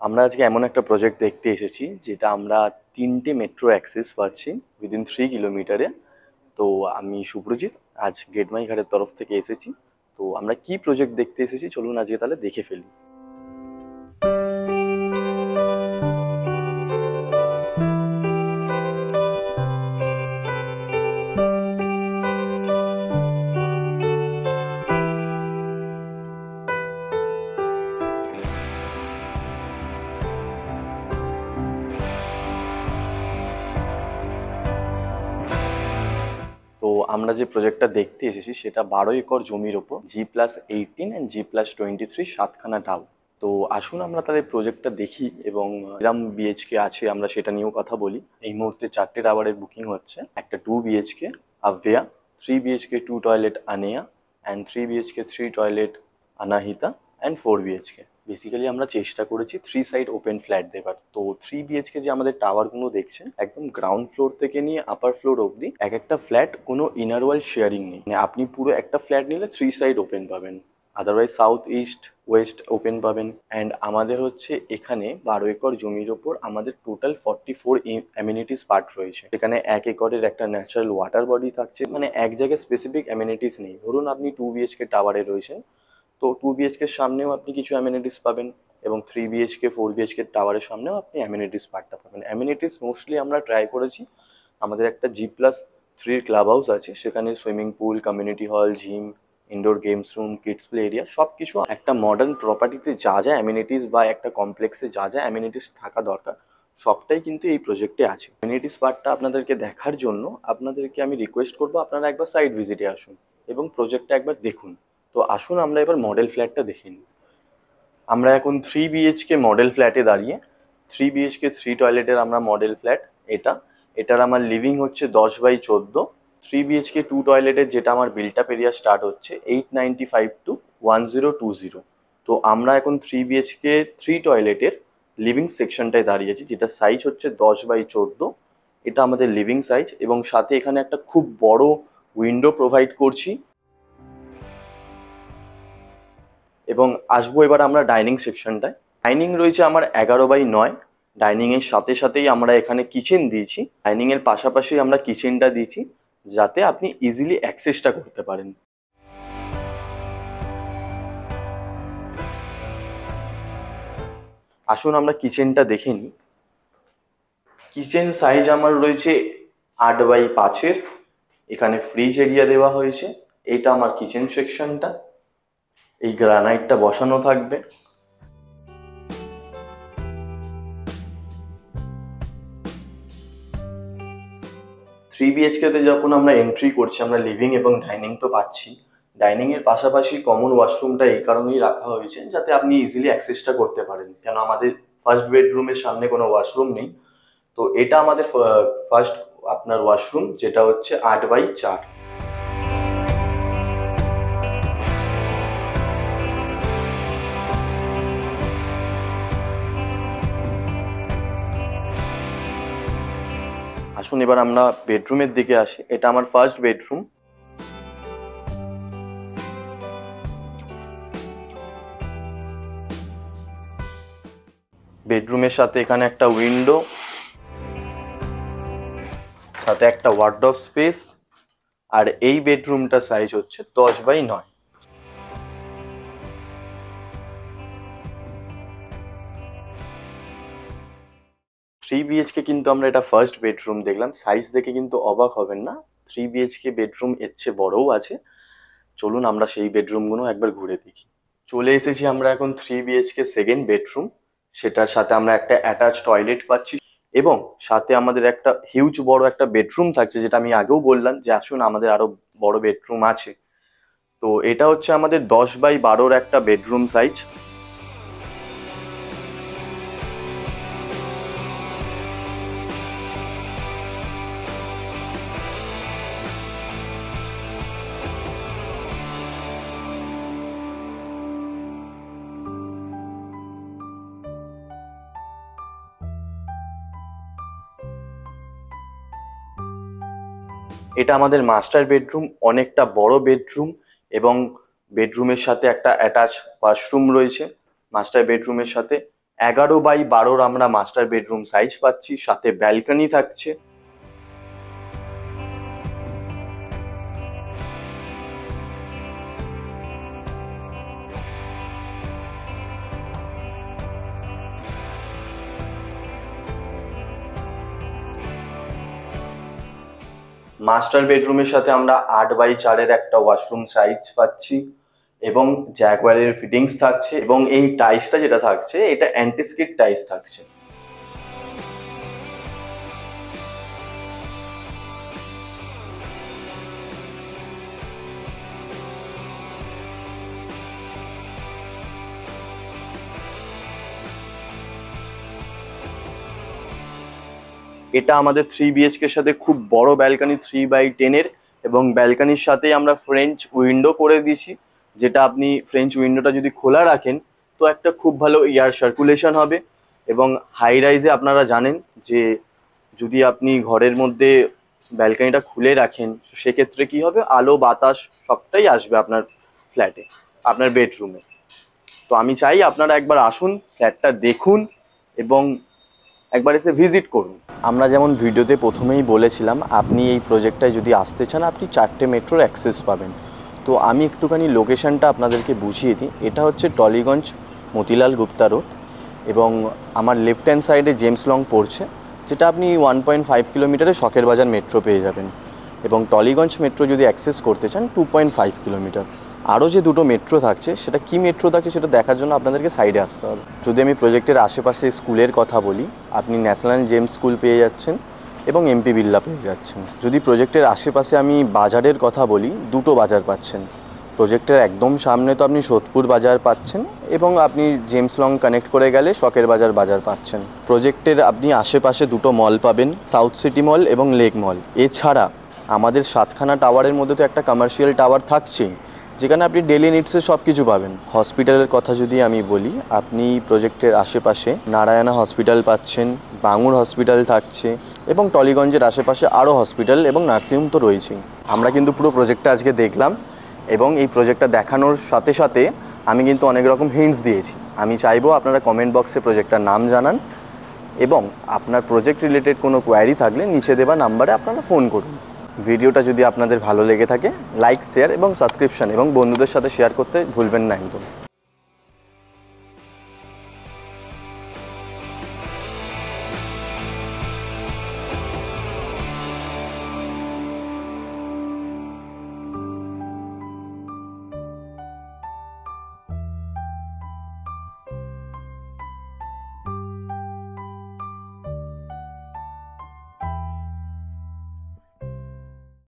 আমরা আজকে এমন একটা প্রজেক্ট দেখতে এসেছি যেটা আমরা 3টে মেট্রো অ্যাক্সেস পাচ্ছি উইদিন 3 কিলোমিটারে। তো আমি সুপ্রজিৎ, আজ গেটমাই ঘাটের তরফ থেকে এসেছি। তো আমরা কি প্রজেক্ট দেখতে এসেছি চলুন আজকে তাহলে দেখে ফেলি। তো আমরা যে প্রজেক্টটা দেখতে এসেছি সেটা 12 একর জমির ওপর G+18 অ্যান্ড G+23 7খানা টাউন। তো আসুন আমরা তাহলে প্রজেক্টটা দেখি এবং কিরম বিএইচকে আছে আমরা সেটা নিয়েও কথা বলি। এই মুহূর্তে 4টে টাওয়ারের বুকিং হচ্ছে, একটা 2 BHK Avya, 3 BHK 2 toilet Aneya and 3 BHK 3 toilet Anahita and 4 BHK। Basically আমরা চেষ্টা করেছি 3 সাইড ওপেন ফ্ল্যাট দেবার। তো 3 BHK যে আমাদের টাওয়ারগুলো দেখছেন একদম গ্রাউন্ড ফ্লোর থেকে নিয়ে আপার ফ্লোর অবধি এক একটা ফ্ল্যাট কোনো ইনার ওয়াল শেয়ারিং নেই, মানে আপনি পুরো একটা ফ্ল্যাট নিলে 3 সাইড ওপেন পাবেন, otherwise south east West open পাবেন। অ্যান্ড আমাদের হচ্ছে এখানে 12 একর জমির ওপর আমাদের টোটাল 44 অ্যামিনিটিস পার্ট রয়েছে। এখানে 1 একরের একটা ন্যাচারাল ওয়াটার বডি থাকছে, মানে এক জায়গায় স্পেসিফিক অ্যামিনিটিস নেই। ধরুন আপনি 2 BHK টাওয়ারে রয়েছেন, তো 2 BHK সামনেও আপনি কিছু অ্যামিনিটিস পাবেন এবং 3 BHK 4 BHK টাওয়ারের সামনেও আপনি অ্যামিনিটিস পার্টটা পাবেন। অ্যামিনিটিস মোস্টলি আমরা ট্রাই করেছি, আমাদের একটা G+3 ক্লাব হাউস আছে, সেখানে swimming pool, community hall, gym, indoor games room, kids play area সব কিছু একটা মডার্ন প্রপার্টিতে যা যা অ্যামিনিটিস বা একটা কমপ্লেক্সে যা যা অ্যামিনিটিস থাকা দরকার সবটাই কিন্তু এই প্রজেক্টে আছে। অ্যামিনিটিস পার্টটা আপনাদেরকে দেখার জন্য আপনাদেরকে আমি রিকোয়েস্ট করবো আপনারা একবার সাইট ভিজিটে আসুন এবং প্রজেক্টটা একবার দেখুন। তো আসুন আমরা এবার মডেল ফ্ল্যাটটা দেখে নিই। আমরা এখন 3 BHK মডেল ফ্ল্যাটে দাঁড়িয়ে। 3 BHK 3 টয়লেটের আমরা মডেল ফ্ল্যাট এটা। এটার আমার লিভিং হচ্ছে 10/14। 3 BHK 2 টয়লেটের যেটা আমার বিল্ট আপ এরিয়া স্টার্ট হচ্ছে 895 to 1020। তো আমরা এখন 3 BHK 3 টয়লেটের লিভিং সেকশনটায় দাঁড়িয়েছি, যেটা সাইজ হচ্ছে 10/14। এটা আমাদের লিভিং সাইজ এবং সাথে এখানে একটা খুব বড় উইন্ডো প্রোভাইড করছি। এবং আসবো এবার আমরা ডাইনিং সেকশনটায়। ডাইনিং রয়েছে আমার 11/9। ডাইনিং এর সাথে সাথেই আমরা এখানে কিচেন দিয়েছি, ডাইনিং এর পাশাপাশি আমরা কিচেনটা দিয়েছি যাতে আপনি ইজিলি অ্যাক্সেসটা করতে পারেন। আসুন আমরা কিচেনটা দেখে নিই। কিচেন সাইজ আমার রয়েছে 8/5-এর। এখানে ফ্রিজ এরিয়া দেওয়া হয়েছে। এটা আমার কিচেন সেকশনটা, এই গ্রানাইটটা বসানো থাকবে। 3 BHK তে যখন আমরা এন্ট্রি করছি আমরা লিভিং এবং ডাইনিং তো পাচ্ছি, ডাইনিং এর পাশাপাশি কমন ওয়াশরুমটা এই কারণেই রাখা হয়েছে যাতে আপনি ইজিলি অ্যাক্সেসটা করতে পারেন, কেন আমাদের ফার্স্ট বেডরুমের সামনে কোনো ওয়াশরুম নেই। তো এটা আমাদের ফার্স্ট আপনার ওয়াশরুম, যেটা হচ্ছে 8/4। আসুন এবার আমরা বেডরুমের দিকে আসি। এটা আমার ফার্স্ট বেডরুম। বেডরুমের সাথে এখানে একটা উইন্ডো, সাথে একটা ওয়ার্ডরোব স্পেস। আর এই বেডরুমটা সাইজ হচ্ছে 10/9। 3 BHK কিন্তু আমরা এটা ফার্স্ট বেডরুম দেখলাম, সাইজ দেখে কিন্তু অবাক হবেন না, 3 BHK বেডরুম এর চেয়ে বড়ও আছে। চলুন আমরা সেই বেডরুমগুলো একবার ঘুরে দেখি। চলে এসেছি আমরা এখন 3 BHK সেকেন্ড বেডরুম। সেটার সাথে আমরা একটা অ্যাটাচ টয়লেট পাচ্ছি এবং সাথে আমাদের একটা হিউজ বড় একটা বেডরুম থাকছে, যেটা আমি আগেও বললাম যে আসুন আমাদের আরো বড় বেডরুম আছে। তো এটা হচ্ছে আমাদের 10/12-র একটা বেডরুম সাইজ। এটা আমাদের মাস্টার বেডরুম, অনেকটা বড় বেডরুম এবং বেডরুমের সাথে একটা অ্যাটাচ ওয়াশরুম রয়েছে মাস্টার বেডরুমের সাথে। 11x12 আমরা মাস্টার বেডরুম সাইজ পাচ্ছি, সাথে ব্যালকনি থাকছে। মাস্টার বেডরুমের সাথে আমরা 8x4 একটা ওয়াশরুম সাইজ পাচ্ছি এবং জ্যাগুয়ারের ফিটিংস থাকছে, এবং এই টাইলসটা যেটা থাকছে এটা অ্যান্টিস্কিড টাইলস থাকছে। এটা আমাদের 3 BHK সাথে খুব বড় ব্যালকনি 3x10 এবং ব্যালকনির সাথেই আমরা ফ্রেঞ্চ উইন্ডো করে দিয়েছি, যেটা আপনি ফ্রেঞ্চ উইন্ডোটা যদি খোলা রাখেন তো একটা খুব ভালো এয়ার সার্কুলেশন হবে। এবং হাই রাইজে আপনারা জানেন যে যদি আপনি ঘরের মধ্যে ব্যালকনিটা খুলে রাখেন সেক্ষেত্রে কি হবে, আলো বাতাস সবটাই আসবে আপনার ফ্ল্যাটে, আপনার বেডরুমে। তো আমি চাই আপনারা একবার আসুন, ফ্ল্যাটটা দেখুন এবং একবার এসে ভিজিট করুন। আমরা যেমন ভিডিওতে প্রথমেই বলেছিলাম, আপনি এই প্রজেক্টটায় যদি আসতে চান আপনি 4টে মেট্রোর অ্যাক্সেস পাবেন। তো আমি একটুখানি লোকেশনটা আপনাদেরকে বুঝিয়ে দিই। এটা হচ্ছে টলিগঞ্জ মতিলাল গুপ্তা রোড, এবং আমার লেফট হ্যান্ড সাইডে জেমস লং পড়ছে, যেটা আপনি 1.5 কিলোমিটারে শখের বাজার মেট্রো পেয়ে যাবেন। এবং টলিগঞ্জ মেট্রো যদি অ্যাক্সেস করতে চান 2.5 কিলোমিটার। আরও যে দুটো মেট্রো থাকছে সেটা কি মেট্রো থাকছে সেটা দেখার জন্য আপনাদেরকে সাইডে আসতে হবে। যদি আমি প্রজেক্টের আশেপাশে স্কুলের কথা বলি, আপনি ন্যাশনাল জেমস স্কুল পেয়ে যাচ্ছেন এবং এমপি বিড়লা পেয়ে যাচ্ছেন। যদি প্রজেক্টের আশেপাশে আমি বাজারের কথা বলি, দুটো বাজার পাচ্ছেন। প্রজেক্টের একদম সামনে তো আপনি সোদপুর বাজার পাচ্ছেন, এবং আপনি জেমস লং কানেক্ট করে গেলে শখের বাজার পাচ্ছেন। প্রজেক্টের আপনি আশেপাশে দুটো মল পাবেন, সাউথ সিটি মল এবং লেক মল। এছাড়া আমাদের 7খানা টাওয়ারের মধ্যে তো একটা কমার্শিয়াল টাওয়ার থাকছেই, যেখানে আপনি ডেলি নিডসের সব কিছু পাবেন। হসপিটালের কথা যদি আমি বলি, আপনি প্রজেক্টের আশেপাশে নারায়ণা হসপিটাল পাচ্ছেন, বাঙুর হসপিটাল থাকছে, এবং টলিগঞ্জের আশেপাশে আরও হসপিটাল এবং নার্সিংহোম তো রয়েছেই। আমরা কিন্তু পুরো প্রজেক্টটা আজকে দেখলাম, এবং এই প্রজেক্টটা দেখানোর সাথে সাথে আমি কিন্তু অনেক রকম হিন্টস দিয়েছি। আমি চাইবো আপনারা কমেন্ট বক্সে প্রজেক্টটার নাম জানান, এবং আপনার প্রজেক্ট রিলেটেড কোনো কোয়ারি থাকলে নিচে দেওয়া নাম্বারে আপনারা ফোন করুন। ভিডিওটা যদি আপনাদের ভালো লেগে থাকে লাইক, শেয়ার এবং সাবস্ক্রিপশন এবং বন্ধুদের সাথে শেয়ার করতে ভুলবেন না একদম।